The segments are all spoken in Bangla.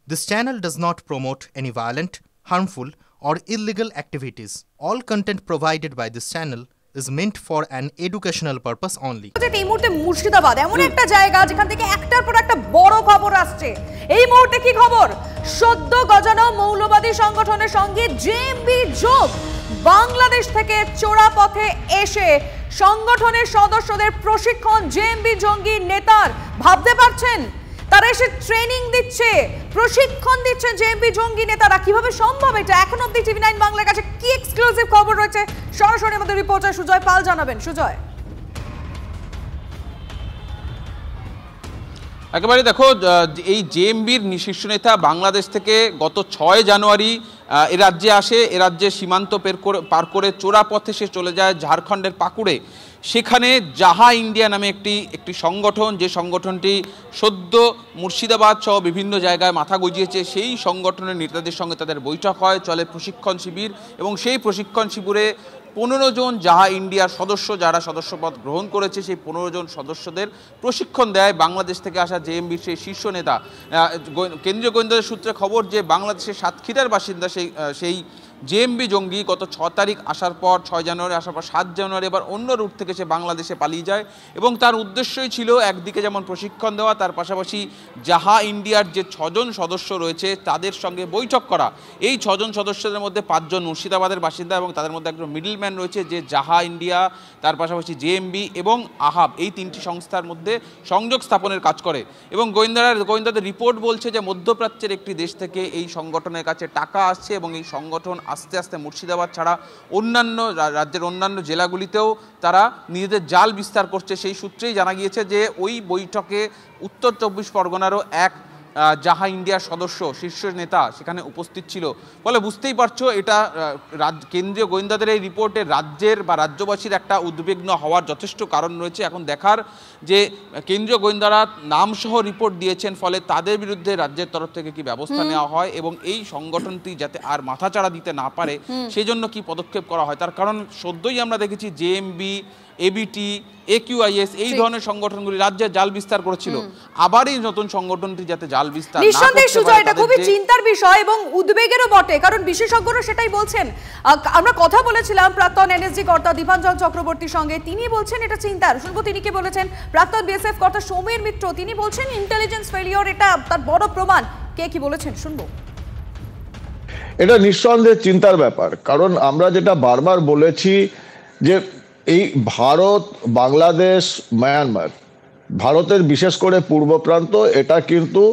This channel does not promote any violent, harmful, or illegal activities. All content provided by this channel is meant for an educational purpose only. এই মুহূর্তে মুর্শিদাবাদ এমন একটা জায়গা যেখান থেকে একটার পর একটা বড় খবর আসছে। এই মুহূর্তে কি খবর? সদ্য গজানো মৌলবাদী সংগঠনের সঙ্গে জেএমবি যোগ। বাংলাদেশ থেকে চোরা পথে এসে সংগঠনের সদস্যদের প্রশিক্ষণ জেএমবি জঙ্গি নেতার। ভাবতে পারছেন তারা এসে ট্রেনিং দিচ্ছে, প্রশিক্ষণ দিচ্ছে জেএমবি জঙ্গি নেতারা। কিভাবে সম্ভব এটা? এখন অবধি টিভি9 বাংলার কাছে কি এক্সক্লুসিভ খবর রয়েছে সরাসরি আমাদের রিপোর্টার সুজয় পাল জানাবেন। সুজয়, একেবারে দেখো, এই জেএমবির শীর্ষ নেতা বাংলাদেশ থেকে গত 6 জানুয়ারি এ রাজ্যে আসে। এ রাজ্যে সীমান্ত পার করে চোরা পথে সে চলে যায় ঝাড়খণ্ডের পাকুড়ে। সেখানে জাহা ইন্ডিয়া নামে একটি সংগঠন, যে সংগঠনটি সদ্য মুর্শিদাবাদ সহ বিভিন্ন জায়গায় মাথা গজিয়েছে, সেই সংগঠনের নেতাদের সঙ্গে তাদের বৈঠক হয়, চলে প্রশিক্ষণ শিবির। এবং সেই প্রশিক্ষণ শিবিরে 15 জন জাহা ইন্ডিয়ার সদস্য, যারা সদস্যপদ গ্রহণ করেছে, সেই 15 জন সদস্যদের প্রশিক্ষণ দেয় বাংলাদেশ থেকে আসা জেএমবির সেই শীর্ষ নেতা। কেন্দ্রীয় গোয়েন্দাদের সূত্রে খবর যে বাংলাদেশের সাতক্ষীরার বাসিন্দা সেই জেএমবি জঙ্গি গত 6 তারিখ আসার পর, 6 জানুয়ারি আসার পর 7 জানুয়ারি এবার অন্য রুট থেকে সে বাংলাদেশে পালিয়ে যায়। এবং তার উদ্দেশ্যই ছিল একদিকে যেমন প্রশিক্ষণ দেওয়া, তার পাশাপাশি জাহা ইন্ডিয়ার যে 6 জন সদস্য রয়েছে তাদের সঙ্গে বৈঠক করা। এই 6 জন সদস্যদের মধ্যে 5 জন মুর্শিদাবাদের বাসিন্দা এবং তাদের মধ্যে একজন মিডল ম্যান রয়েছে, যে জাহা ইন্ডিয়া, তার পাশাপাশি জেএমবি এবং আহাব, এই 3টি সংস্থার মধ্যে সংযোগ স্থাপনের কাজ করে। এবং গোয়েন্দাদের রিপোর্ট বলছে যে মধ্যপ্রাচ্যের একটি দেশ থেকে এই সংগঠনের কাছে টাকা আসছে এবং এই সংগঠন আস্তে আস্তে মুর্শিদাবাদ ছাড়া অন্যান্য রাজ্যের অন্যান্য জেলাগুলিতেও তারা নিজেদের জাল বিস্তার করছে। সেই সূত্রেই জানা গিয়েছে যে ওই বৈঠকে উত্তর 24 পরগনারও এক জাহা ইন্ডিয়ার সদস্য, শীর্ষ নেতা সেখানে উপস্থিত ছিল। ফলে বুঝতেই পারছো, এটা কেন্দ্রীয় গোয়েন্দাদের এই রিপোর্টে রাজ্যের বা রাজ্যবাসীর একটা উদ্বিগ্ন হওয়ার যথেষ্ট কারণ রয়েছে। এখন দেখার যে কেন্দ্রীয় গোয়েন্দারা নামসহ রিপোর্ট দিয়েছেন, ফলে তাদের বিরুদ্ধে রাজ্যের তরফ থেকে কি ব্যবস্থা নেওয়া হয় এবং এই সংগঠনটি যাতে আর মাথাচাড়া দিতে না পারে সেই জন্য কি পদক্ষেপ করা হয়। তার কারণ সদ্যই আমরা দেখেছি জেএমবি, এবিটি, একিউআইএস এই ধরনের সংগঠনগুলি রাজ্যে জাল বিস্তার করেছিল। আবার এই নতুন সংগঠনটি যাতে জাল বিস্তার না করতে পারে, সুজয়, এটা খুবই চিন্তার বিষয় এবং উদ্বেগেরও বটে, কারণ বিশেষজ্ঞরা সেটাই বলছেন। আমরা কথা বলেছিলাম প্রাক্তন এনএসজি কর্তা দীপাঞ্জন চক্রবর্তীর সঙ্গে, তিনি বলছেন এটা চিন্তার। শুনবো তিনি কি বলেছেন। প্রাক্তন বিএসএফ কর্তা সৌমের মিত্র, তিনি বলছেন ইন্টেলিজেন্স ফেলিওর, এটা তার বড় প্রমাণ। কে কি বলেছেন শুনবো। এটা নিঃসন্দেহে চিন্তার ব্যাপার, কারণ আমরা যেটা বারবার বলেছি যে এই ভারত, বাংলাদেশ, মায়ানমার, ভারতের বিশেষ করে পূর্ব প্রান্ত, এটা কিন্তু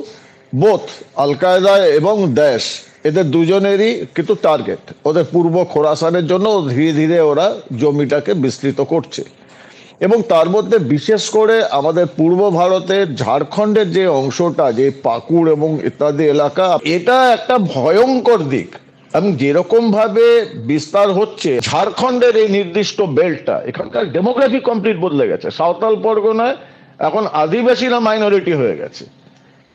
বোথ আল কায়দা এবং দায়েশ, এদের দুজনেরই কিন্তু টার্গেট। ওদের পূর্ব খোরাসানের জন্য ধীরে ধীরে ওরা জমিটাকে বিস্তৃত করছে। এবং তার মধ্যে বিশেষ করে আমাদের পূর্ব ভারতের ঝাড়খণ্ডের যে অংশটা, যে পাকুড় এবং ইত্যাদি এলাকা, এটা একটা ভয়ঙ্কর দিক। এবং যেরকম ভাবে বিস্তার হচ্ছে ঝাড়খণ্ডের এই নির্দিষ্ট বেল্টটা, এখানকার ডেমোগ্রাফি কমপ্লিট বদলে গেছে। সাঁওতাল পরগনায় এখন আদিবাসীরা মাইনরিটি হয়ে গেছে।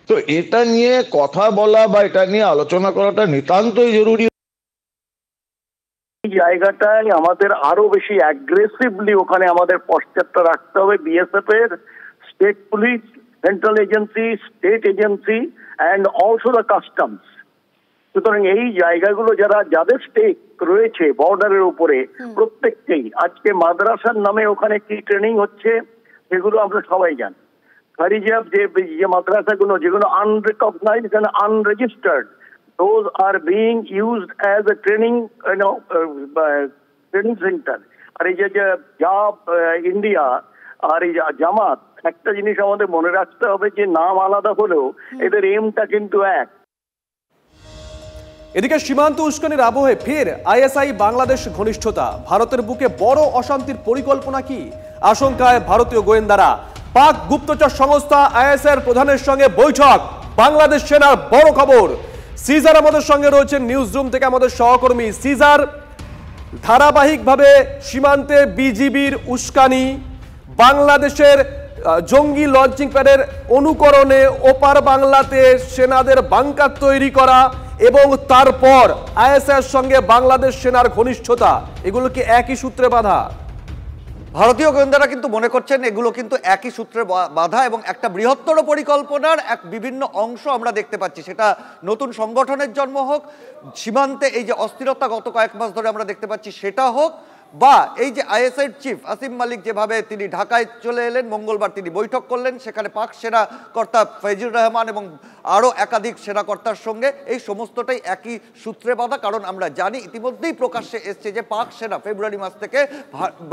তো এটা নিয়ে কথা বলা বা এটা নিয়ে আলোচনা করাটা নিতান্তই জরুরি। জায়গাটায় আমাদের আরো বেশি অ্যাগ্রেসিভলি ওখানে আমাদের পশ্চাৎটা রাখতে হবে। বিএসএফ এর, state police, central agency, state agency and also the customs. সুতরাং এই জায়গাগুলো যাদের স্টেক রয়েছে বর্ডারের উপরে, প্রত্যেককেই আজকে মাদ্রাসার নামে ওখানে কি ট্রেনিং হচ্ছে সেগুলো আমরা সবাই জানি। ফারিজাব যে মাদ্রাসাগুলো, যেগুলো unrecognized and unregistered, those are being used as a training training center. আর এই যে জাব ইন্ডিয়া আর এই জামাত, একটা জিনিস আমাদের মনে রাখতে হবে যে নাম আলাদা হলেও এদের এমটা কিন্তু এক। এদিকে সীমান্ত উস্কানির আবহে ফের আইএসআই বাংলাদেশ ঘনিষ্ঠতা। ভারতের বুকে বড় অশান্তির পরিকল্পনা কি? আশঙ্কায় ভারতীয় গোয়েন্দারা। পাক গুপ্তচর সংস্থা আইএসআই প্রধানের সঙ্গে বৈঠক। বাংলাদেশ সেনার বড় খবর। সিজার আমাদের সঙ্গে রয়েছেন নিউজ রুম থেকে আমাদের সহকর্মী। সিজার, ধারাবাহিকভাবে সীমান্তে বিজিবির উস্কানি, বাংলাদেশের জঙ্গি লঞ্চিং প্যাডের অনুকরণে ওপার বাংলাতে সেনাদের বাংকার তৈরি করা এবং তারপর আইএসআইয়ের সঙ্গে বাংলাদেশ সেনার ঘনিষ্ঠতা, এগুলো কি একই সূত্রে বাঁধা? ভারতীয় গোয়েন্দারা কিন্তু মনে করছেন এগুলো কিন্তু একই সূত্রে বাঁধা এবং একটা বৃহত্তর পরিকল্পনার এক বিভিন্ন অংশ আমরা দেখতে পাচ্ছি। সেটা নতুন সংগঠনের জন্ম হোক, সীমান্তে এই যে অস্থিরতা গত কয়েক মাস ধরে আমরা দেখতে পাচ্ছি সেটা হোক, বা এই যে আইএসআই চিফ আসিম মালিক যেভাবে তিনি ঢাকায় চলে এলেন, মঙ্গলবার তিনি বৈঠক করলেন, সেখানে পাক সেনাকর্তা ফৈজুর রহমান এবং আরও একাধিক সেনাকর্তার সঙ্গে, এই সমস্তটাই একই সূত্রে বাঁধা। কারণ আমরা জানি ইতিমধ্যেই প্রকাশ্যে এসছে যে পাক সেনা ফেব্রুয়ারি মাস থেকে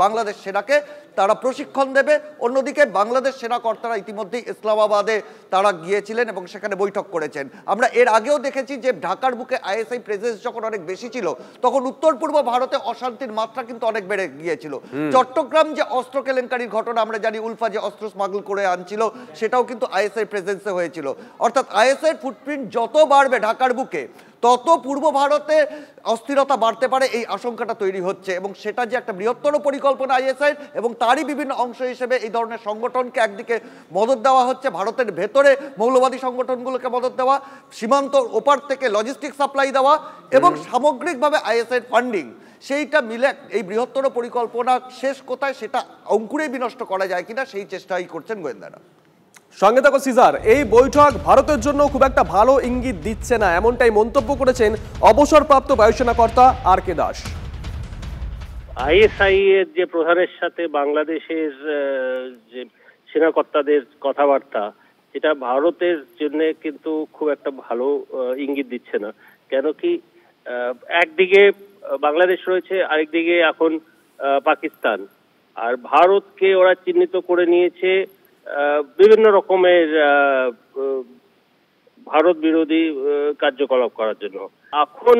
বাংলাদেশ সেনাকে তারা প্রশিক্ষণ দেবে। অন্যদিকে বাংলাদেশ সেনাকর্তারা ইতিমধ্যেই ইসলামাবাদে তারা গিয়েছিলেন এবং সেখানে বৈঠক করেছেন। আমরা এর আগেও দেখেছি যে ঢাকার বুকে আইএসআই প্রেজেন্স যখন অনেক বেশি ছিল তখন উত্তর পূর্ব ভারতে অশান্তির মাত্রা কিন্তু অনেক বেড়ে গিয়েছিল। চট্টগ্রাম যে অস্ত্র কেলেঙ্কারির ঘটনা আমরা জানি, উলফা যে অস্ত্র স্মাগল করে আনছিল সেটাও কিন্তু আইএসআই প্রেজেন্সে হয়েছিল। অর্থাৎ আইএসআই ফুটপ্রিন্ট যত বাড়বে ঢাকার বুকে তত পূর্ব ভারতে অস্থিরতা বাড়তে পারে, এই আশঙ্কাটা তৈরি হচ্ছে। এবং সেটা যে একটা বৃহত্তর পরিকল্পনা আইএসআই এবং তারই বিভিন্ন অংশ হিসেবে এই ধরনের সংগঠনকে একদিকে মদত দেওয়া হচ্ছে, ভারতের ভেতরে মৌলবাদী সংগঠনগুলোকে মদত দেওয়া, সীমান্ত ওপার থেকে লজিস্টিক সাপ্লাই দেওয়া এবং সামগ্রিকভাবে আইএসআই ফান্ডিং, সেইটা মিলে এই বৃহত্তর পরিকল্পনা শেষ কোথায় সেটা অঙ্কুরেই বিনষ্ট করা যায় কিনা সেই চেষ্টাই করছেন গোয়েন্দারা। সঙ্গে থাকো সিজার। এই বৈঠক ভারতের জন্য খুব একটা ভালো ইঙ্গিত দিচ্ছে না, এমনটাই মন্তব্য করেছেন অবসরপ্রাপ্ত বায়ুসেনা কর্তা আর কে দাস। আইএসআই এর যে প্রধানের সাথে বাংলাদেশের যে সেনাকর্তাদের কথাবার্তা, এটা ভারতের জন্য কিন্তু খুব একটা ভালো ইঙ্গিত দিচ্ছে না। কেন কি একদিকে বাংলাদেশ রয়েছে, আরেকদিকে এখন পাকিস্তান, আর ভারতকে ওরা চিহ্নিত করে নিয়েছে বিভিন্ন রকমের ভারত বিরোধী কার্যকলাপ করার জন্য। এখন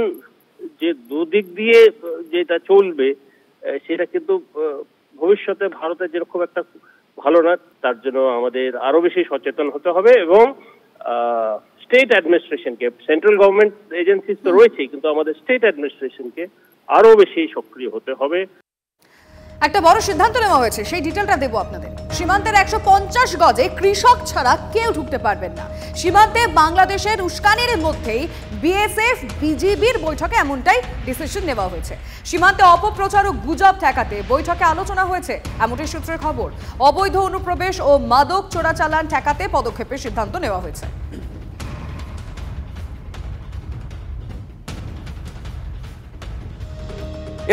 যে দুদিক দিয়ে যেটা চলবে সেটা কিন্তু ভবিষ্যতে ভারতের যেরকম একটা ভালো না, তার জন্য আমাদের আরো বেশি সচেতন হতে হবে এবং স্টেট অ্যাডমিনিস্ট্রেশনকে, সেন্ট্রাল গভর্নমেন্ট এজেন্সিস তো রয়েছেই, কিন্তু আমাদের স্টেট অ্যাডমিনিস্ট্রেশনকে আরো বেশি সক্রিয় হতে হবে। একটা বড় সিদ্ধান্ত নেওয়া হয়েছে, সেই ডিটেলটা দেবো আপনাদের। সীমান্তের 150 গজে কৃষক ছাড়া কেউ ঢুকতে পারবেন না। সীমান্তে বাংলাদেশের উস্কানির মধ্যেই বিএসএফ বিজিবির বৈঠকে এমনটাই ডিসিশন নেওয়া হয়েছে। সীমান্তে অপপ্রচার ও গুজব ঠেকাতে বৈঠকে আলোচনা হয়েছে, এমনটাই সূত্রের খবর। অবৈধ অনুপ্রবেশ ও মাদক চোরাচালান ঠেকাতে পদক্ষেপের সিদ্ধান্ত নেওয়া হয়েছে।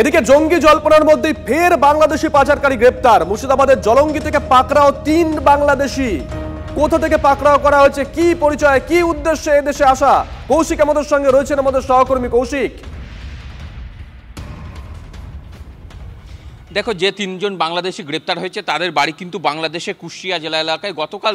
এদিকে জঙ্গি জল্পনার মধ্যে ফের বাংলাদেশি পাচারকারী গ্রেপ্তার। মুর্শিদাবাদের জলঙ্গি থেকে পাকড়াও 3 বাংলাদেশি। কোথা থেকে পাকড়াও করা হয়েছে, কি পরিচয়, কি উদ্দেশ্যে এদেশে আসা? কৌশিক আমাদের সঙ্গে রয়েছেন, আমাদের সহকর্মী কৌশিক। দেখো, যে 3জন বাংলাদেশি গ্রেপ্তার হয়েছে তাদের বাড়ি কিন্তু বাংলাদেশের কুষ্টিয়া জেলা এলাকায়। গতকাল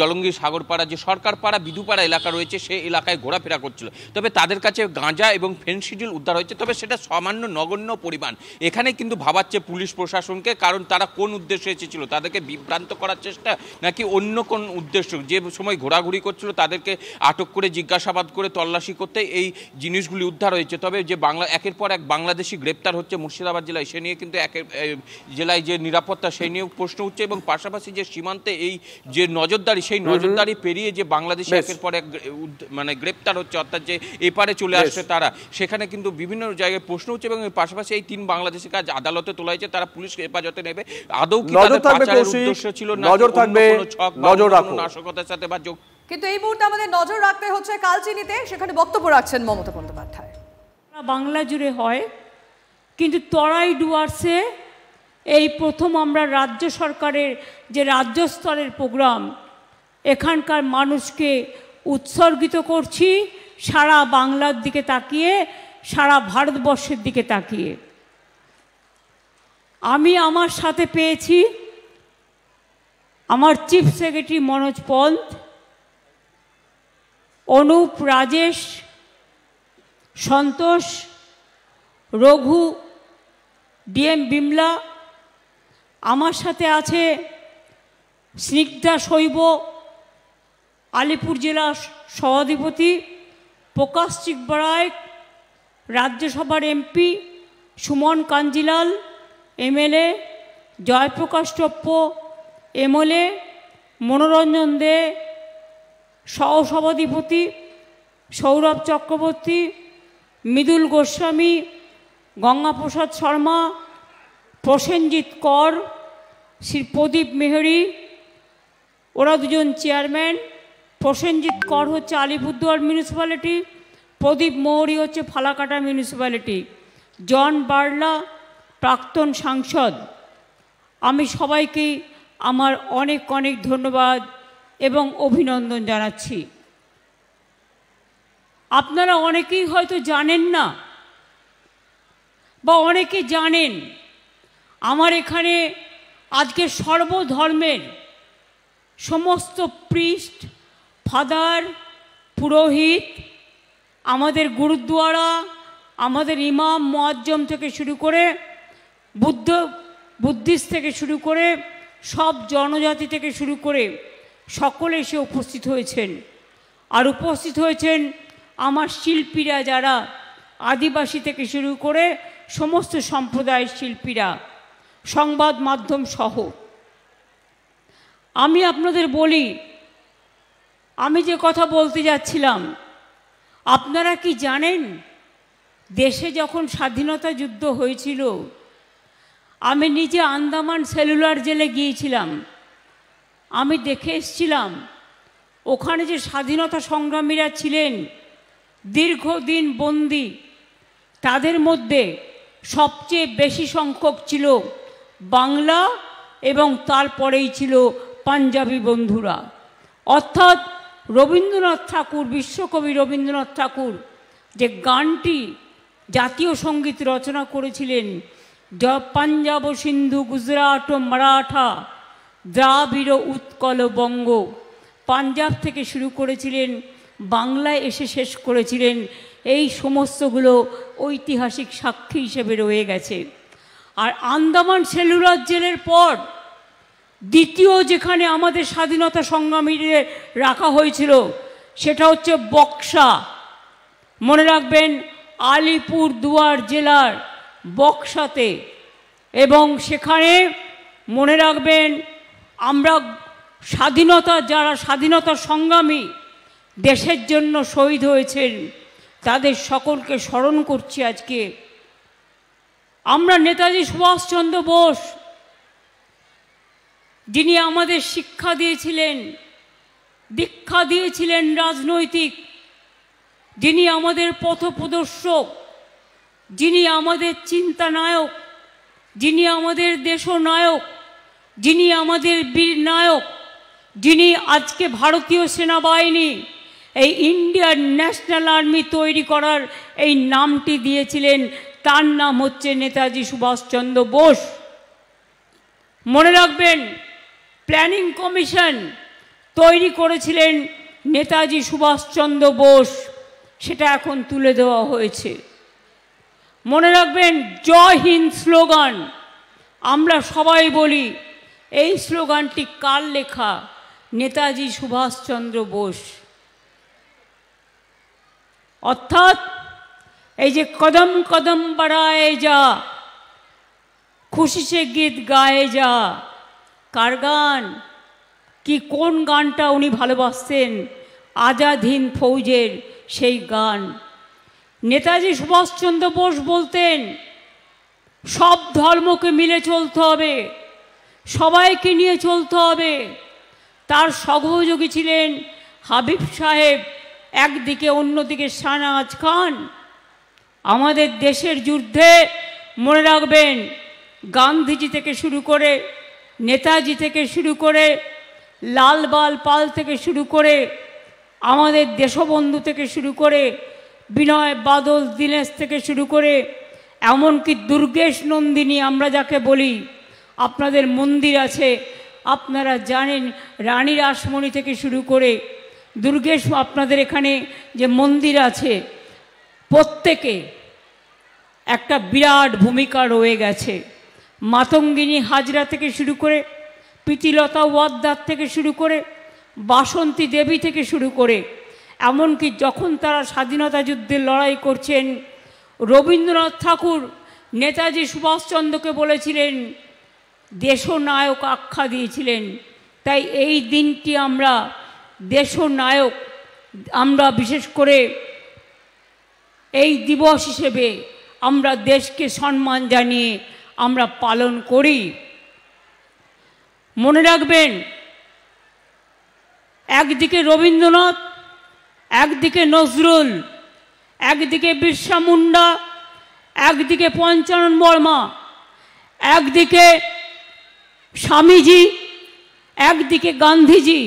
জলঙ্গির সাগরপাড়া যে সরকারপাড়া বিধুপাড়া এলাকা রয়েছে সেই এলাকায় ঘোরাফেরা করছিল। তবে তাদের কাছে গাঁজা এবং ফেনসিডিল উদ্ধার হয়েছে, তবে সেটা সামান্য নগণ্য পরিমাণ। এখানে কিন্তু ভাবাচ্ছে পুলিশ প্রশাসনকে, কারণ তারা কোন উদ্দেশ্যে এসেছিল, তাদেরকে বিভ্রান্ত করার চেষ্টা নাকি অন্য কোন উদ্দেশ্য। যে সময় ঘোরাঘুরি করছিল তাদেরকে আটক করে জিজ্ঞাসাবাদ করে তল্লাশি করতে এই জিনিসগুলি উদ্ধার হয়েছে। তবে যে একের পর এক বাংলাদেশি গ্রেপ্তার হচ্ছে মুর্শিদাবাদ জেলায়, সে নিয়ে কিন্তু জেলায় যে নিরাপত্তা সেই নিয়েও প্রশ্ন উঠছে এবং পাশাপাশি যে সীমান্তে এই যে নজরদারি, সেই নজরদারি পেরিয়ে যে বাংলাদেশি একের পর এক মানে গ্রেপ্তার হচ্ছে, অর্থাৎ যে এপারে চলে আসছে তারা, সেখানে কিন্তু বিভিন্ন জায়গায় প্রশ্ন উঠছে এবং পাশাপাশি এই 3 বাংলাদেশি কাজ আদালতে তোলা হয়েছে, তারা পুলিশ হেফাজতে নেবে। আদৌ কি তাদের পাচারের উদ্দেশ্য ছিল না নজর থাকবে, নজর রাখুন নাশকতার সাথে বা যোগ। কিন্তু এই মুহূর্তে আমাদের নজর রাখতে হচ্ছে কালচিনিতে, সেখানে বক্তব্য রাখছেন মমতা বন্দ্যোপাধ্যায়। বাংলা জুড়ে হয়, কিন্তু তরাই ডুয়ার্সে এই প্রথম আমরা রাজ্য সরকারের যে রাজ্য স্তরের প্রোগ্রাম, এখানকার মানুষকে উৎসর্গিত করছি সারা বাংলার দিকে তাকিয়ে, সারা ভারতবর্ষের দিকে তাকিয়ে। আমি আমার সাথে পেয়েছি আমার চিফ সেক্রেটারি মনোজ পন্ত, অনুপ, রাজেশ, সন্তোষ, রঘু, ডিএম বিমলা, আমার সাথে আছে স্নিগ্ধা শৈব, আলিপুর জেলা সভাধিপতি, প্রকাশ চিকবরায়, রাজ্যসভার MP Suman Kanjilal, MLA Jayprakash Toppo, MLA Manoranjan Dey, সহসভাধিপতি সৌরভ চক্রবর্তী, মৃদুল গোস্বামী, গঙ্গাপ্রসাদ শর্মা, প্রসেনজিৎ কর, শ্রী প্রদীপ মেহরি, ওরা দুজন চেয়ারম্যান। প্রসেনজিৎ কর হচ্ছে আলিপুরদুয়ার মিউনিসিপ্যালিটি, প্রদীপ মেহরি হচ্ছে ফালাকাটা মিউনিসিপ্যালিটি। জন বার্লা প্রাক্তন সাংসদ। আমি সবাইকে আমার অনেক অনেক ধন্যবাদ এবং অভিনন্দন জানাচ্ছি। আপনারা অনেকেই হয়তো জানেন না বা অনেকে জানেন, আমার এখানে আজকে সর্বধর্মের সমস্ত প্রিস্ট, ফাদার, পুরোহিত, আমাদের গুরুদ্বারা, আমাদের ইমাম মুয়াজ্জম থেকে শুরু করে বুদ্ধিস্ট থেকে শুরু করে সব জনজাতি থেকে শুরু করে সকলে এসে উপস্থিত হয়েছেন। আর উপস্থিত হয়েছেন আমার শিল্পীরা, যারা আদিবাসী থেকে শুরু করে সমস্ত সম্প্রদায়ের শিল্পীরা, সংবাদ মাধ্যম সহ। আমি আপনাদের বলি, আমি যে কথা বলতে যাচ্ছিলাম, আপনারা কি জানেন দেশে যখন স্বাধীনতা যুদ্ধ হয়েছিল, আমি নিজে আন্দামান সেলুলার জেলে গিয়েছিলাম, আমি দেখে এসেছিলাম ওখানে যে স্বাধীনতা সংগ্রামীরা ছিলেন দীর্ঘদিন বন্দী, তাদের মধ্যে সবচেয়ে বেশি সংখ্যক ছিল বাংলা এবং তারপরেই ছিল পাঞ্জাবি বন্ধুরা। অর্থাৎ রবীন্দ্রনাথ ঠাকুর, বিশ্বকবি রবীন্দ্রনাথ ঠাকুর যে গানটি জাতীয় সঙ্গীত রচনা করেছিলেন, পাঞ্জাব সিন্ধু গুজরাট ও মারাঠা দ্রাবিড় উৎকল বঙ্গ, পাঞ্জাব থেকে শুরু করেছিলেন, বাংলায় এসে শেষ করেছিলেন, এই সমস্তগুলো ঐতিহাসিক সাক্ষী হিসেবে রয়ে গেছে। আর আন্দামান সেলুলার জেলের পর দ্বিতীয় যেখানে আমাদের স্বাধীনতা সংগ্রামীদের রাখা হয়েছিল সেটা হচ্ছে বক্সা। মনে রাখবেন, আলিপুরদুয়ার জেলার বক্সাতে। এবং সেখানে মনে রাখবেন, আমরা যারা স্বাধীনতা সংগ্রামী দেশের জন্য শহীদ হয়েছেন তাদের সকলকে স্মরণ করছি আজকে। আমরা নেতাজি সুভাষচন্দ্র বোস, যিনি আমাদের শিক্ষা দিয়েছিলেন, দীক্ষা দিয়েছিলেন রাজনৈতিক, যিনি আমাদের পথপ্রদর্শক, যিনি আমাদের চিন্তানায়ক, যিনি আমাদের দেশনায়ক, যিনি আমাদের বীর নায়ক, যিনি আজকে ভারতীয় সেনাবাহিনী, এই ইন্ডিয়ান ন্যাশনাল আর্মি তৈরি করার এই নামটি দিয়েছিলেন, তার নাম হচ্ছে নেতাজি সুভাষচন্দ্র বোস। মনে রাখবেন, প্ল্যানিং কমিশন তৈরি করেছিলেন নেতাজি সুভাষচন্দ্র বোস, সেটা এখন তুলে দেওয়া হয়েছে। মনে রাখবেন, জয় হিন্দ স্লোগান আমরা সবাই বলি, এই স্লোগানটি কার লেখা? নেতাজি সুভাষচন্দ্র বোস। অর্থাৎ এই যে কদম কদম বাড়ায়ে যা, খুশি সে গীত গায়ে যা, কার গান? কি কোন গানটা উনি ভালোবাসতেন? আজাদ হিন্দ ফৌজের সেই গান। নেতাজি সুভাষচন্দ্র বোস বলতেন সব ধর্মকে মিলে চলতে হবে, সবাইকে নিয়ে চলতে হবে। তার সহযোগী ছিলেন হাবিব সাহেব একদিকে, অন্যদিকে শাহনাজ খান। আমাদের দেশের যুদ্ধে মনে রাখবেন, গান্ধীজি থেকে শুরু করে, নেতাজি থেকে শুরু করে, লালবাল পাল থেকে শুরু করে, আমাদের দেশবন্ধু থেকে শুরু করে, বিনয় বাদল দীনেশ থেকে শুরু করে, এমনকি দুর্গেশ নন্দিনী আমরা যাকে বলি, আপনাদের মন্দির আছে, আপনারা জানেন, রানী রাসমণি থেকে শুরু করে দুর্গেশ, আপনাদের এখানে যে মন্দির আছে, প্রত্যেকে একটা বিরাট ভূমিকা রয়ে গেছে। মাতঙ্গিনী হাজরা থেকে শুরু করে, প্রীতিলতা ওয়াদ্দার থেকে শুরু করে, বাসন্তী দেবী থেকে শুরু করে, এমনকি যখন তারা স্বাধীনতা যুদ্ধে লড়াই করছেন, রবীন্দ্রনাথ ঠাকুর নেতাজি সুভাষচন্দ্রকে বলেছিলেন, দেশনায়ক আখ্যা দিয়েছিলেন। তাই এই দিনটি আমরা দেশনায়ক, আমরা বিশেষ করে এই দিবস হিসেবে আমরা দেশকে সম্মান জানিয়ে আমরা পালন করি। মনে রাখবেন, একদিকে রবীন্দ্রনাথ, একদিকে নজরুল, একদিকে বিরসা মুন্ডা, একদিকে পঞ্চানন বর্মা, একদিকে স্বামীজি, একদিকে গান্ধীজি,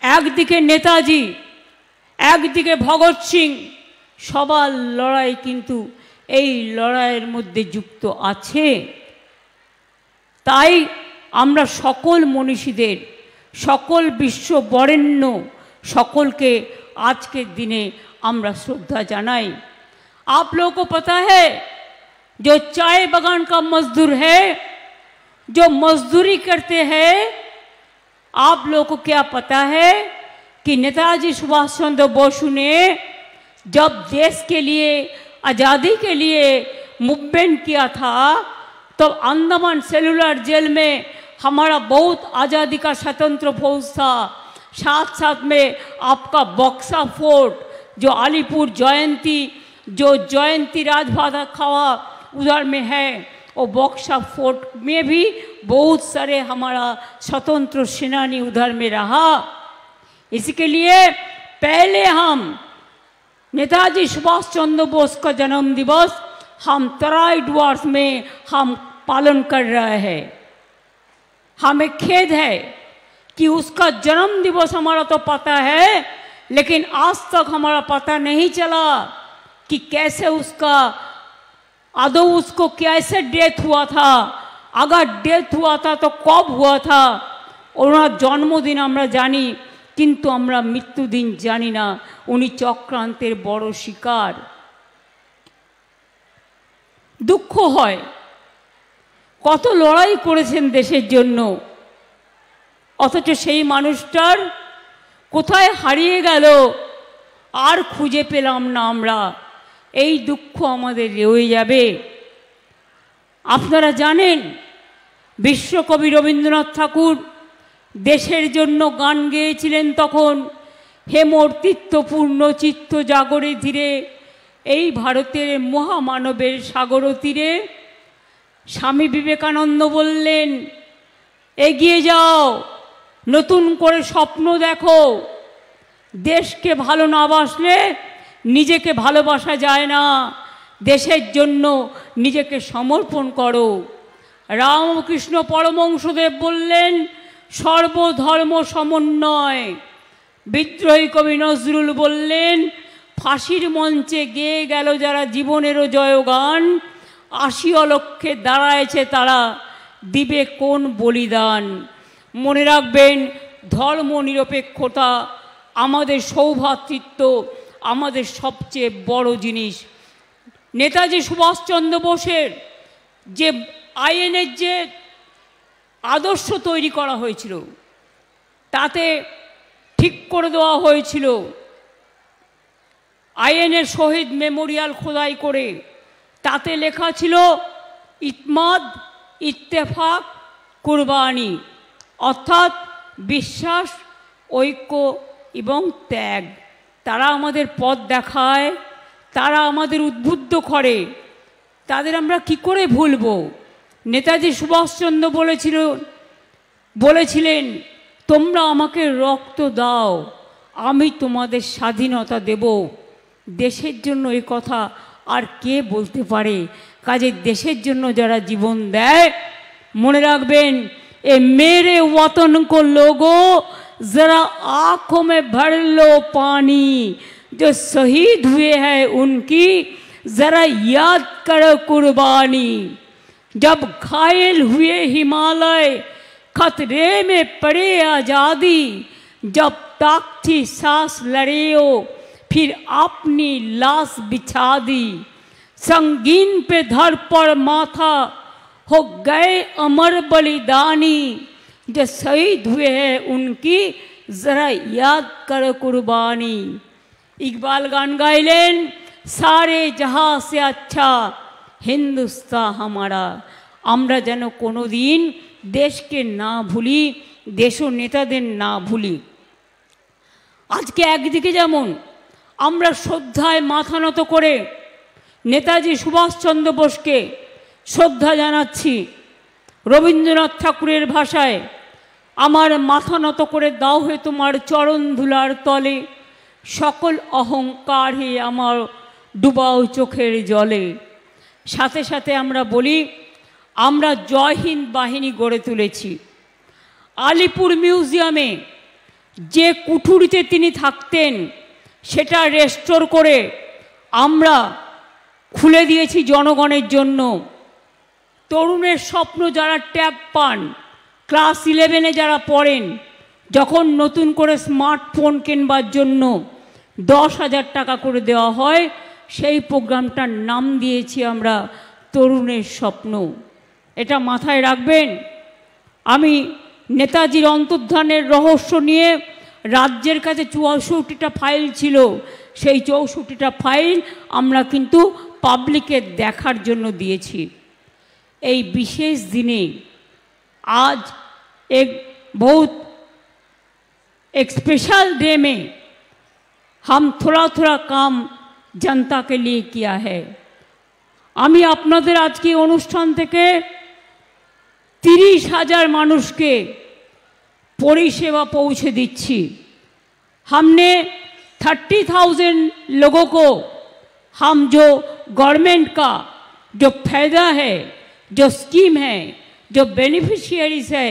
একদিকে নেতাজি, একদিকে ভগৎ সিং। সবার লড়াই কিন্তু এই লড়াইয়ের মধ্যে যুক্ত আছে। তাই আমরা সকল মনীষীদের, সকল বিশ্ব বরেণ্য সকলকে আজকের দিনে আমরা শ্রদ্ধা জানাই। आप लोगों को पता है, जो चाय बागान का मजदूर है, जो मजदूरी करते हैं, आप लोगों को क्या पता है कि नेताजी सुभाष चंद्र बोस ने जब देश के लिए, आज़ादी के लिए मूवमेंट किया था, तो अंडमान सेलुलर जेल में हमारा बहुत आज़ादी का स्वतंत्र फौज था। साथ साथ में आपका बक्सा फोर्ट, जो अलीपुर जयंती, जो जयंती राजभादा खावा उधर में है, और बक्सा फोर्ट में भी बहुत सारे हमारा स्वतंत्र सेनानी उधर में रहा। इसके लिए पहले हम नेताजी सुभाष चंद्र बोस का जन्म दिवस हम तराई डुवर्स में हम पालन कर रहे हैं। हमें खेद है कि उसका जन्म दिवस हमारा तो पता है, लेकिन आज तक हमारा पता नहीं चला कि कैसे उसका आदौ उसको कैसे डेथ हुआ था, अगर डेथ हुआ था तो कब हुआ था। ওনার জন্মদিন আমরা জানি, কিন্তু আমরা মৃত্যুদিন জানি না। উনি চক্রান্তের বড় শিকার। দুঃখ হয়, কত লড়াই করেছেন দেশের জন্য, অথচ সেই মানুষটার কোথায় হারিয়ে গেল আর খুঁজে পেলাম না আমরা। এই দুঃখ আমাদের রয়ে যাবে। আপনারা জানেন, বিশ্বকবি রবীন্দ্রনাথ ঠাকুর দেশের জন্য গান গেয়েছিলেন তখন, হেমর তীর্থপূর্ণ চিত্ত জাগরে ধীরে, এই ভারতের মহামানবের সাগর তীরে। স্বামী বিবেকানন্দ বললেন, এগিয়ে যাও, নতুন করে স্বপ্ন দেখো। দেশকে ভালো না বাসলে নিজেকে ভালোবাসা যায় না। দেশের জন্য নিজেকে সমর্পণ করো। রামকৃষ্ণ পরমহংসদেব বললেন, সর্বধর্ম সমন্বয়। বিদ্রোহী কবি নজরুল বললেন, ফাঁসির মঞ্চে গেয়ে গেল যারা জীবনেরও জয়গান, ৮০ অলক্ষে দাঁড়ায়ছে তারা, দিবে কোন বলিদান। মনে রাখবেন, ধর্ম নিরপেক্ষতা আমাদের সৌভ্রাতৃত্ব, আমাদের সবচেয়ে বড় জিনিস। নেতাজি সুভাষচন্দ্র বোসের যে আইএনের যে আদর্শ তৈরি করা হয়েছিল, তাতে ঠিক করে দেওয়া হয়েছিল আইএনের শহীদ মেমোরিয়াল খোদাই করে, তাতে লেখা ছিল ইতমাদ, ইত্তেফাক, কুরবানি, অর্থাৎ বিশ্বাস, ঐক্য এবং ত্যাগ। তারা আমাদের পথ দেখায়, তারা আমাদের উদ্বুদ্ধ করে, তাদের আমরা কি করে ভুলব। নেতাজি সুভাষচন্দ্র বলেছিলেন, তোমরা আমাকে রক্ত দাও, আমি তোমাদের স্বাধীনতা দেব। দেশের জন্য এই কথা আর কে বলতে পারে? কাজে দেশের জন্য যারা জীবন দেয়, মনে রাখবেন, ए मेरे वतन को लोगों जरा आंखों में भर लो पानी, जो शहीद हुए हैं उनकी जरा याद करो कुर्बानी। जब घायल हुए हिमालय, खतरे में पड़े आज़ादी, जब तक थी सांस लड़े हो, फिर अपनी लाश बिछा दी। संगीन पे धर पर माथा, हो गए अमर बलिदानी, जो शहीद हुए हैं उनकी जरा याद करो कुर्बानी। इकबाल गान गाइलेन, सारे जहां से अच्छा हिंदुस्तान हमारा। আমরা যেন কোনো দিন দেশকে না ভুলি, দেশ ও নেতাদের না ভুলি। আজকে একদিকে যেমন আমরা শ্রদ্ধায় মাথা নত করে নেতাজি সুভাষচন্দ্র বোসকে শ্রদ্ধা জানাচ্ছি। রবীন্দ্রনাথ ঠাকুরের ভাষায়, আমার মাথা নত করে দাও হে তোমার চরণ ধুলার তলে, সকল অহংকার হে আমার ডুবাও চোখের জলে। সাথে সাথে আমরা বলি, আমরা জয় হিন্দ বাহিনী গড়ে তুলেছি। আলিপুর মিউজিয়ামে যে কুঠুরিতে তিনি থাকতেন সেটা রেস্টোর করে আমরা খুলে দিয়েছি জনগণের জন্য। তরুণের স্বপ্ন যারা ট্যাব পান, ক্লাস 11-এ যারা পড়েন, যখন নতুন করে স্মার্টফোন কেনবার জন্য 10,000 টাকা করে দেওয়া হয়, সেই প্রোগ্রামটার নাম দিয়েছি আমরা তরুণের স্বপ্ন। এটা মাথায় রাখবেন। আমি নেতাজির অন্তর্ধানের রহস্য নিয়ে রাজ্যের কাছে 64টা ফাইল ছিল, সেই 64টা ফাইল আমরা কিন্তু পাবলিকের দেখার জন্য দিয়েছি। এই বিশেষ দিনে आज एक बहुत एक स्पेशल डे में हम थोड़ा थोड़ा काम जनता के लिए किया है। আমি আপনাদের আজকে অনুষ্ঠান থেকে 30,000 মানুষকে পরিষেবা পৌঁছে দিচ্ছি। हमने 30,000 लोगों को हम जो गवर्नमेंट का जो फायदा है, जो स्कीम है, जो बेनिफिशियरीज है,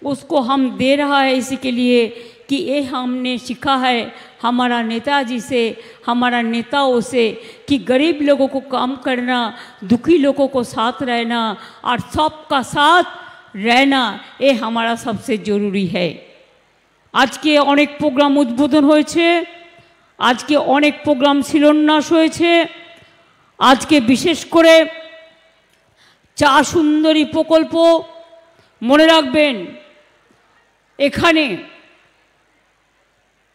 उसको हम दे रहा है इसके लिए कि ये हमने सीखा है हमारा नेताजी से, हमारा नेताओं से, कि गरीब लोगों को काम करना, दुखी लोगों को साथ रहना और सबका साथ रहना, ये हमारा सबसे ज़रूरी है। आज के अनेक प्रोग्राम उद्बोधन होयेछे, आज के अनेक प्रोग्राम शिलान्यास होयेछे। आज के विशेष करे चा सुंदरी प्रकल्प मने राखबेन, एखाने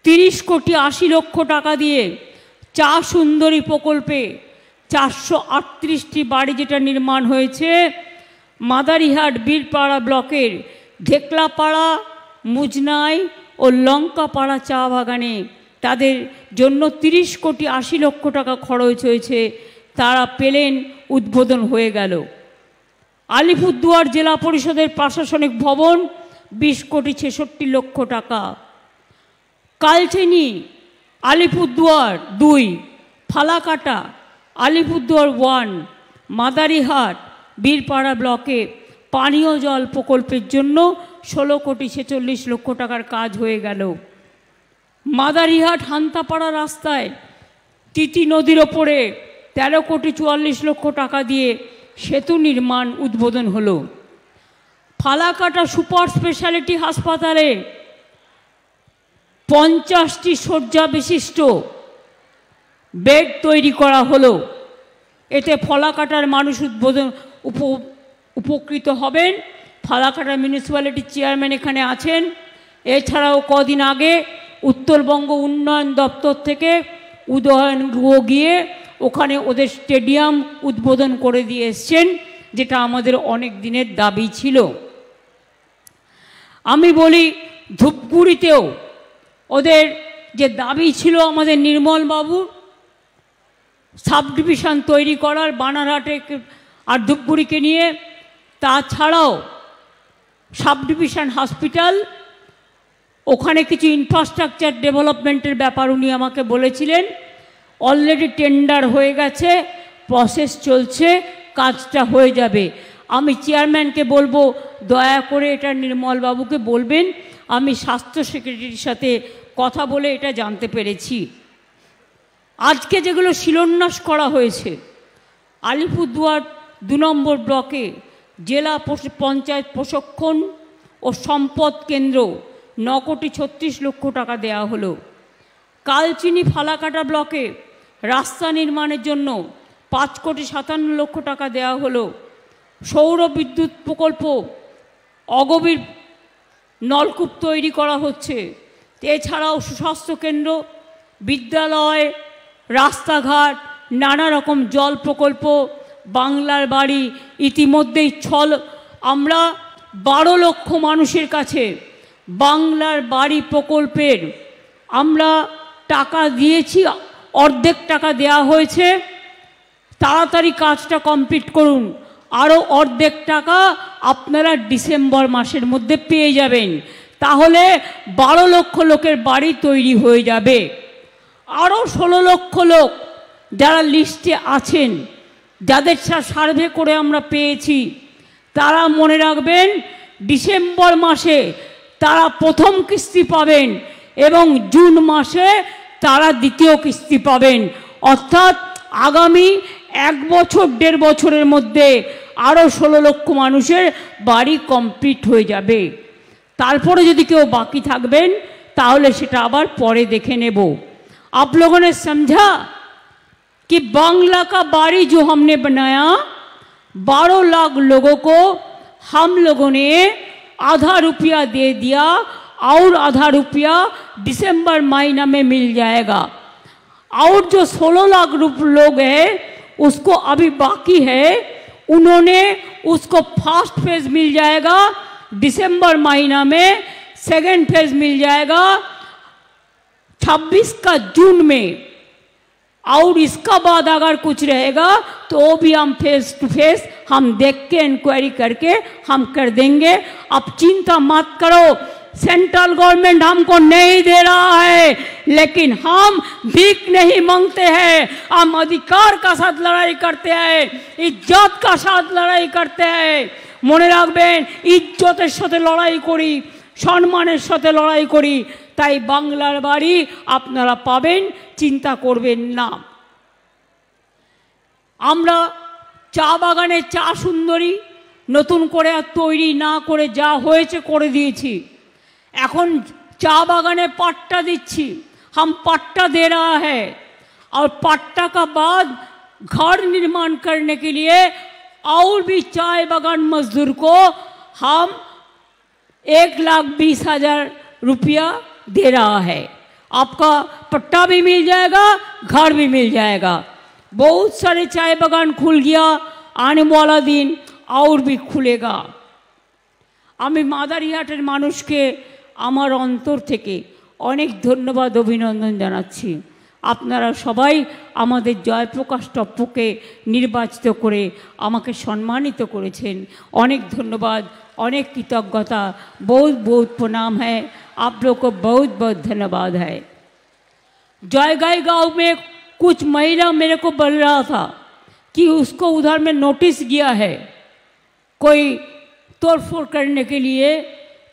30 कोटी 80 लक्ष टाका दिए चा सुंदरी प्रकल्पे 438टी बाड़ी जेटा निर्माण होयेछे मादारीहाट बीरपाड़ा ब्लकेर धेकलापाड़ा, मुजनाई और लंकापाड़ा चा बागाने तादेर जन्य 30 कोटी 80 लक्ष टाका खरच होयेछे, तारा पेलेन, उद्बोधन हये गेल। आलिपुरदुआर जिला परिषदेर प्रशासनिक भवन 20 कोटी 66 लक्ष टाका। कालचिनी आलिपुरदुआर 2, फालाकाटा आलिपुरदुआर 1, मादारीहाट बीरपाड़ा ब्लके पानीय जल प्रकल्पेर जन्य 16 कोटी 46 लक्ष टाकार काज हये गेल। मादारीहाट हान्तापाड़ा रास्ताय तीती नदीर ओपरे 13 कोटी 44 लक्ष टाका दिए सेतु निर्माण उद्बोधन हलो। फालाकाटा सुपार स्पेशालिटी हासपाताले 50टी शয্যা विशिष्ट बेड तैरी करा हलो। एते फालाकाटार मानुष उद्बोधन उपकृत हबेन। फालाकाटा म्यूनिसिपैलिटी चेयरमैन एखाने आछेन। एछाड़ाओ कदिन आगे उत्तरबंग उन्नयन दफ्तर थेके उदयन गुह गिये ओखाने ओদের स्टेडियम उद्बोधन करे दिए एसेছেন, যেটা আমাদের অনেক দিনের দাবি ছিল। আমি বলি ধূপগুড়িতেও ওদের যে দাবি ছিল আমাদের নির্মল বাবুর সাব ডিভিশন তৈরি করার বানারহাটে আর ধূপগুড়িকে নিয়ে, তাছাড়াও সাব ডিভিশন হসপিটাল, ওখানে কিছু ইনফ্রাস্ট্রাকচার ডেভেলপমেন্টের ব্যাপার উনি আমাকে বলেছিলেন। অলরেডি টেন্ডার হয়ে গেছে, প্রসেস চলছে, কাজটা হয়ে যাবে। আমি চেয়ারম্যানকে বলবো দয়া করে এটা নির্মল বাবুকে বলবেন। আমি স্বাস্থ্য সেক্রেটারির সাথে কথা বলে এটা জানতে পেরেছি। আজকে যেগুলো শিলান্যাস করা হয়েছে, আলিপুরদুয়ার 2 নম্বর ব্লকে জেলা পঞ্চায়েত প্রশিক্ষণ ও সম্পদ কেন্দ্র 9 কোটি 36 লক্ষ টাকা দেওয়া হলো। কালচিনি ফালাকাটা ব্লকে রাস্তা নির্মাণের জন্য 5 কোটি 57 লক্ষ টাকা দেওয়া হলো। সৌর বিদ্যুৎ প্রকল্প, অগভীর নলকূপ তৈরি করা হচ্ছে। এছাড়াও সুস্বাস্থ্য কেন্দ্র, বিদ্যালয়, রাস্তাঘাট, নানা রকম জল প্রকল্প, বাংলার বাড়ি ইতিমধ্যেই আমরা 12 লক্ষ মানুষের কাছে বাংলার বাড়ি প্রকল্পের আমরা টাকা দিয়েছি। অর্ধেক টাকা দেয়া হয়েছে। তাড়াতাড়ি কাজটা কমপ্লিট করুন। আরও অর্ধেক টাকা আপনারা ডিসেম্বর মাসের মধ্যে পেয়ে যাবেন। তাহলে 12 লক্ষ লোকের বাড়ি তৈরি হয়ে যাবে। আরও 16 লক্ষ লোক যারা লিস্টে আছেন, যাদের সার্ভে করে আমরা পেয়েছি, তারা মনে রাখবেন ডিসেম্বর মাসে তারা প্রথম কিস্তি পাবেন এবং জুন মাসে তারা দ্বিতীয় কিস্তি পাবেন। অর্থাৎ আগামী 1 বছর 1.5 বছরের মধ্যে আরও 16 লক্ষ মানুষের বাড়ি কমপ্লিট হয়ে যাবে। তারপরে যদি কেউ বাকি থাকবেন তাহলে সেটা আবার পরে দেখে নেব। आप लोगों ने समझा कि बांग्ला का बाड़ी जो हमने बनाया, 12 लाख लोगों को हम लोगों ने आधा रुपया दे दिया और आधा रुपया दिसंबर महीना में मिल जाएगा। और जो 16 लाख लोग हैं उसको अभी बाकी है, उन्होंने उसको फर्स्ट फेज मिल जाएगा दिसंबर महीना में, सेकेंड फेज मिल जाएगा 26 का जून में, और इसका बाद अगर कुछ रहेगा तो वो भी हम फेस टू फेस हम देख के इंक्वायरी करके हम कर देंगे। अब चिंता मत करो, सेंट्रल गवर्नमेंट हमको नहीं दे रहा है, लेकिन हम भीख नहीं मांगते हैं, हम अधिकार का साथ लड़ाई करते हैं, इज्जत का साथ लड़ाई करते हैं। মনে রাখবেন, ইজ্জতের সাথে লড়াই করি, সম্মানের সাথে লড়াই করি, তাই বাংলার বাড়ি আপনারা পাবেন, চিন্তা করবেন না। আমরা চা বাগানে চা সুন্দরী নতুন করে আর তৈরি না করে যা হয়েছে করে দিয়েছি। এখন चा बागाने पट्टा दिच्छी, हम पट्टा दे रहा है और पट्टा का बाद घर निर्माण करने के लिए और भी चाय बागान मजदूर को हम 1,20,000 रुपया दे रहा है। आपका पट्टा भी मिल जाएगा, घर भी मिल जाएगा। बहुत सारे चाय बागान खुल गया, आने वाला दिन और भी खुलेगा। आमी मादारिहाटेर मानुषके आमार अंतर थेके अनेक धन्यवाद अभिनंदन जानाচ্ছি। আপনারা সবাই আমাদের জয়প্রকাশ টপ্পকে নির্বাচিত করে আমাকে সম্মানিত করেছেন, অনেক ধন্যবাদ, অনেক কৃতজ্ঞতা, बहुत बहुत प्रणाम है, आप लोग को बहुत बहुत धन्यवाद है। जयगाई गांव में कुछ महिला मेरे को बोल रहा था कि उसको उधर में नोटिस गया है कोई तोड़फोड़ करने के लिए,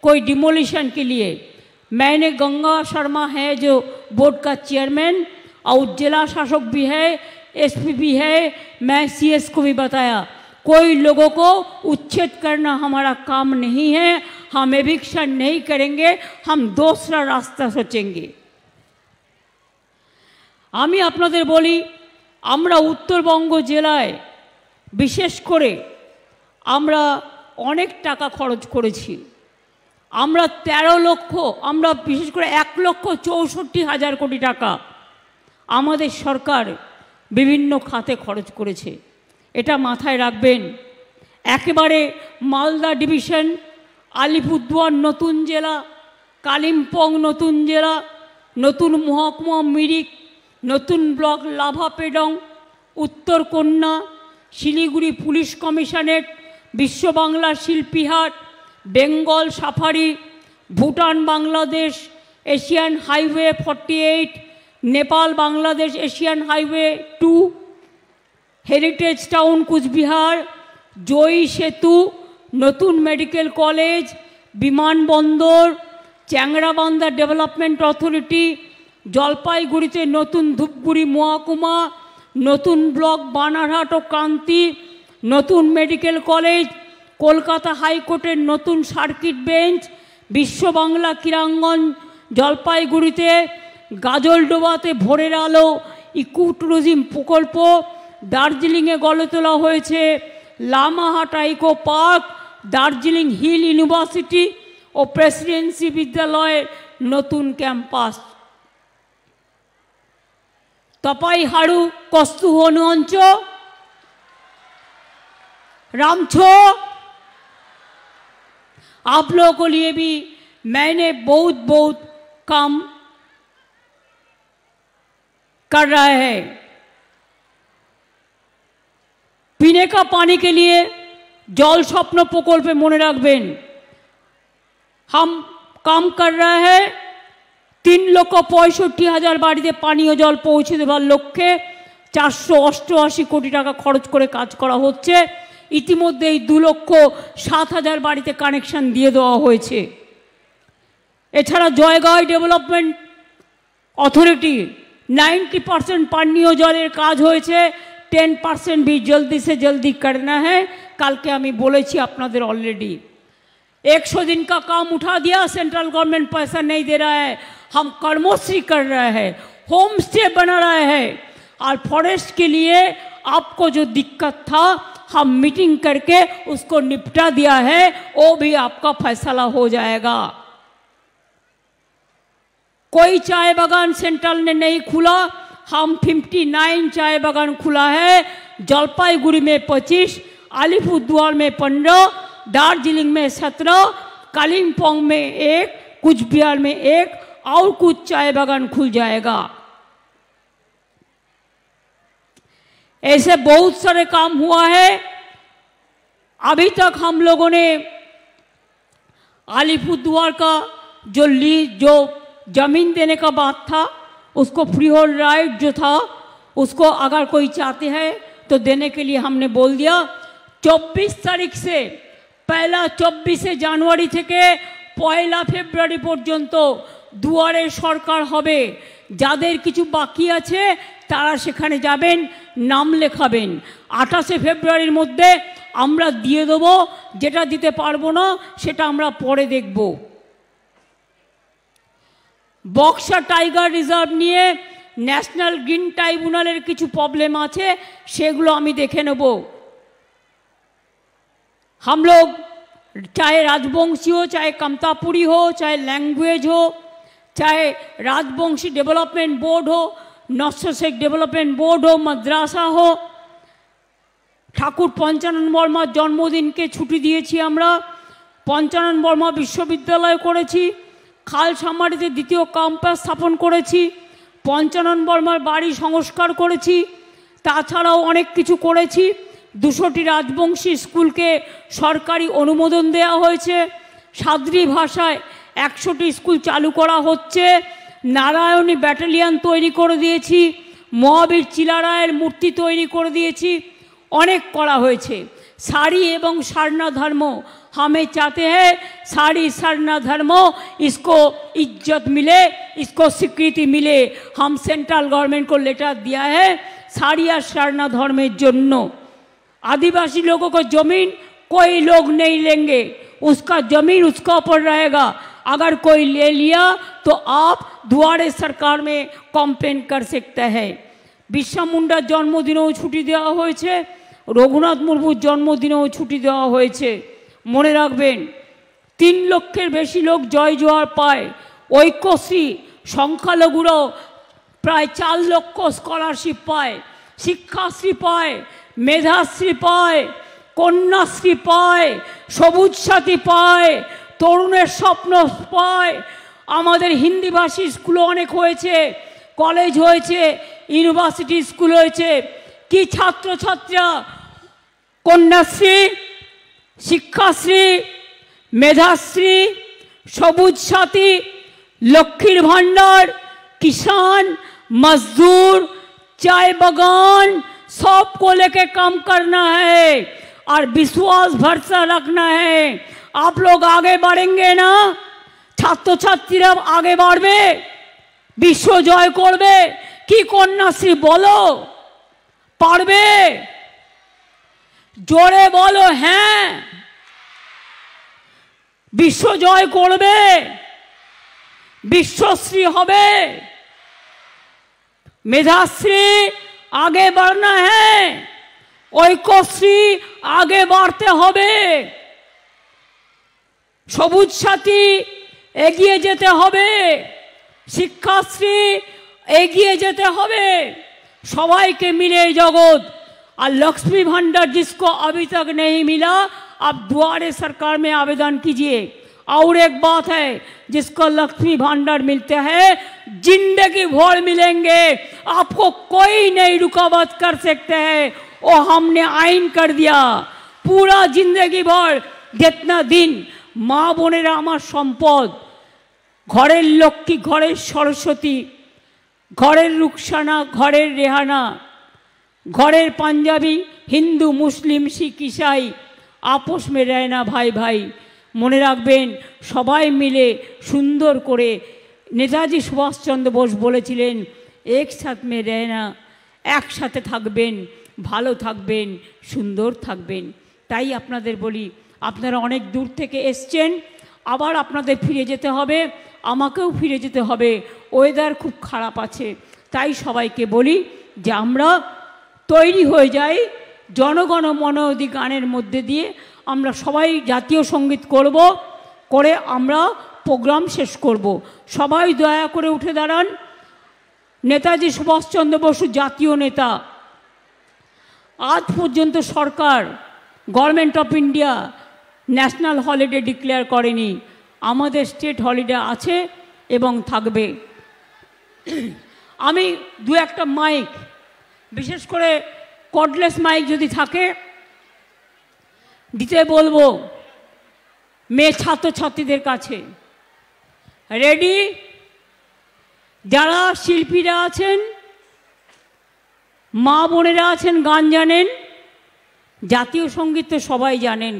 कोई डिमोलिशन के लिए। मैंने गंगा शर्मा है जो बोर्ड का चेयरमैन और जिला शासक भी है, एसपी भी है, मैं सीएस को भी बताया कोई लोगों को उच्छेद करना हमारा काम नहीं है, हम एविक्शन नहीं करेंगे, हम दूसरा रास्ता सोचेंगे। আমি আপনাদের বলি, আমরা উত্তরবঙ্গ জেলায় বিশেষ করে আমরা অনেক টাকা খরচ করেছি। আমরা 13 লক্ষ, আমরা বিশেষ করে 1,64,000 কোটি টাকা আমাদের সরকার বিভিন্ন খাতে খরচ করেছে, এটা মাথায় রাখবেন। একেবারে মালদা ডিভিশন, আলিপুরদুয়ার নতুন জেলা, কালিম্পং নতুন জেলা, নতুন মহকুমা মিরিক, নতুন ব্লক লাভাপেডং, উত্তর কন্যা, Siliguri police commissionerate, Biswa Bangla Shilpi Haat, Bengal safari, Bhutan Bangladesh Asian highway 48, Nepal Bangladesh Asian highway 2, heritage town Cooch Behar, Joyee Setu, নতুন মেডিকেল কলেজ, বিমানবন্দর, চ্যাংরাবান্ধা ডেভেলপমেন্ট অথরিটি, জলপাইগুড়িতে নতুন ধূপগুড়ি মহকুমা, নতুন ব্লক বানারহাট ও কান্তি, নতুন মেডিকেল কলেজ, কলকাতা হাইকোর্টের নতুন সার্কিট বেঞ্চ, বিশ্ব বাংলা ক্রীড়াঙ্গন জলপাইগুড়িতে, গাজলডোবাতে ভোরের আলো ইকো ট্যুরিজম প্রকল্প, দার্জিলিংয়ে গড়ে তোলা হয়েছে Lamahatta eco park, Darjeeling hill university ও প্রেসিডেন্সি বিদ্যালয়ের নতুন ক্যাম্পাস, तपाईहाड़ू कस्तूहनु अंच रामछो, आप लोगों को लिए भी मैंने बहुत बहुत काम कर रहा है। पीने का पानी के लिए जल स्वप्न प्रकल्पे मने रखबेन हम काम कर रहे हैं 3,65,000 বাড়িতে পানীয় জল পৌঁছে দেওয়ার লক্ষ্যে 488 কোটি টাকা খরচ করে কাজ করা হচ্ছে। ইতিমধ্যেই 2,07,000 বাড়িতে কানেকশন দিয়ে দেওয়া হয়েছে। এছাড়া জয়গাঁও ডেভেলপমেন্ট অথরিটি 90% পানীয় জলের কাজ হয়েছে, 10% भी जल्दी से जल्दी करना है। कल के हमें बोले अपनादेर ऑलरेडी 100 दिन का काम उठा दिया, सेंट्रल गवर्नमेंट पैसा नहीं दे रहा है। हम कर्मश्री कर रहे हैं, होम स्टे बना रहे हैं, और फॉरेस्ट के लिए आपको जो दिक्कत था हम मीटिंग करके उसको निपटा दिया है, वो भी आपका फैसला हो जाएगा। कोई चाय बागान सेंट्रल ने नहीं खुला, हम 59 चाय बागान खुला है। जलपाईगुड़ी में 25, अलीपुरद्वार में 15, दार्जिलिंग में 17, कालिम्पोंग में 1, कुछ बिहार में 1 और कुछ चाय बागान खुल जाएगा। ऐसे बहुत सारे काम हुआ है। अभी तक हम लोगों ने अलीपुरद्वार का जो जमीन देने का बात था, उसको फ्री होल्ड राइट जो था उसको अगर कोई चाहते हैं तो देने के लिए हमने बोल दिया। 24 तारीख से पहला 24 জানুয়ারি থেকে 1 ফেব্রুয়ারি পর্যন্ত দুয়ারে সরকার হবে। যাদের কিছু বাকি আছে তারা সেখানে যাবেন, নাম লেখাবেন। 28 ফেব্রুয়ারির মধ্যে আমরা দিয়ে দেবো, যেটা দিতে পারবো না সেটা আমরা পরে দেখব। বক্সা টাইগার রিজার্ভ নিয়ে ন্যাশনাল গ্রিন ট্রাইব্যুনালের কিছু প্রবলেম আছে, সেগুলো আমি দেখে নেব। हम लोग चाहे राजवंशी हो, चाहे कमतापुरी हो, चाहे लैंग्वेज हो, चाहे राजवंशी डेवलपमेंट बोर्ड हो, नस्र शेख डेवलपमेंट बोर्ड हो, मद्रासा हो, ठाकुर पंचानन बर्मार जन्मदिन के छुट्टी दिएছি আমরা, पंचानन बर्मा विश्वविद्यालय করেছি, খালসামারিতে দ্বিতীয় ক্যাম্পাস স্থাপন করেছি, पंचानन बर्मार বাড়ি সংস্কার করেছি, তাছাড়াও অনেক কিছু করেছি। 200টি রাজবংশী স্কুলকে সরকারি অনুমোদন দেওয়া হয়েছে। সাদ্রি ভাষায় 100টি স্কুল চালু করা হচ্ছে। নারায়ণী ব্যাটালিয়ন তৈরি করে দিয়েছি, মহাবীর চিলারায়ের মূর্তি তৈরি করে দিয়েছি, অনেক করা হয়েছে। साड़ी एवं सारना धर्म हमें चाहते हैं, साड़ी सारना धर्म इसको इज्जत मिले, इसको स्वीकृति मिले। हम सेंट्रल गवर्नमेंट को लेटर दिया है साड़ी और सारना धर्मेर जन्य। आदिवासी लोगों को जमीन कोई लोग नहीं लेंगे, उसका जमीन उसका ऊपर रहेगा। अगर कोई ले लिया तो आप दुआरे सरकार में कम्प्लेन कर सकते हैं। बिरसा मुंडार जन्मदिनेও छुट्टी देওয়া হয়েছে, रघुनाथ मुर्मुर जन्मदिनेও छुट्टी देওয়া হয়েছে। মনে রাখবেন 3 লক্ষের বেশি লোক জয় জোয়ার পায়। ঐক্যশ্রী সংখ্যালঘুরাও প্রায় 4 লক্ষ স্কলারশিপ পায়, শিক্ষাশ্রী পায়, মেধাশ্রী পায়, কন্যাশ্রী পায়, সবুজ সাথী পায়, তরুণের স্বপ্ন পায়। আমাদের হিন্দিভাষী স্কুলও অনেক হয়েছে, কলেজ হয়েছে, ইউনিভার্সিটি স্কুল হয়েছে। কি ছাত্রছাত্রীরা কন্যাশ্রী, শিক্ষাশ্রী, মেধাশ্রী, সবুজ সাথী, লক্ষ্মীর ভান্ডার, किसान, मजदूर, चाय बागान, सबको लेके काम करना है और विश्वास भरोसा रखना है। आप लोग आगे बढ़ेंगे ना, छात्र छात्रीरा आगे बढ़बे, विश्व जय करबे। कि कन्याश्री बोलो, पारबे? जोरे बोलो हैं। विश्व जय करबे, विश्वश्री होबे, मेधाश्री आगे बढ़ना है, ऐक्यश्री आगे बढ़ते होबे, सबुज साथी एगिए जेते होबे, शिक्षाश्री एगिए जेते होबे। सबाई के मिले जगत। और लक्ष्मी भंडार जिसको अभी तक नहीं मिला, आप दुआरे सरकार में आवेदन कीजिए। और एक बात है, जिसको लक्ष्मी भंडार मिलते हैं जिंदगी भर मिलेंगे, आपको कोई नहीं रुकावट कर सकते हैं। वो हमने आइन कर दिया। पूरा जिंदगी भर जितना दिन मा बोनेरा आमार सम्पद घरेर लक्ष्मी घरेर सरस्वती घरेर रुखसाना घरेर रेहाना घरेर पांजाबी हिंदू मुस्लिम सिख ईसाई आपस में रहना भाई भाई मने राखबेन सबाई मिले सुंदर करे नेताजी सुभाष चंद्र बोस बोलेছিলেন एक साथ में रहना एक साथे थाकबेन भालो थाकबेन सुंदर थाकबेन ताई आपनादेर बोली আপনারা অনেক দূর থেকে এসেছেন আবার আপনাদের ফিরে যেতে হবে আমাকেও ফিরে যেতে হবে ওয়েদার খুব খারাপ আছে তাই সবাইকে বলি যে আমরা তৈরি হয়ে যাই জনগণ মন অধি গানের মধ্যে দিয়ে আমরা সবাই জাতীয় সঙ্গীত করব করে আমরা প্রোগ্রাম শেষ করব সবাই দয়া করে উঠে দাঁড়ান নেতাজি সুভাষচন্দ্র বসু জাতীয় নেতা আজ পর্যন্ত সরকার government of India national holiday declare করেনি আমাদের স্টেট হলিডে আছে এবং থাকবে আমি দু একটা মাইক বিশেষ করে কর্ডলেস মাইক যদি থাকে দিতে বলবো মেয়ে ছাত্রছাত্রীদের কাছে রেডি যারা শিল্পীরা আছেন মা বোনেরা আছেন গান জানেন জাতীয় সঙ্গীত তো সবাই জানেন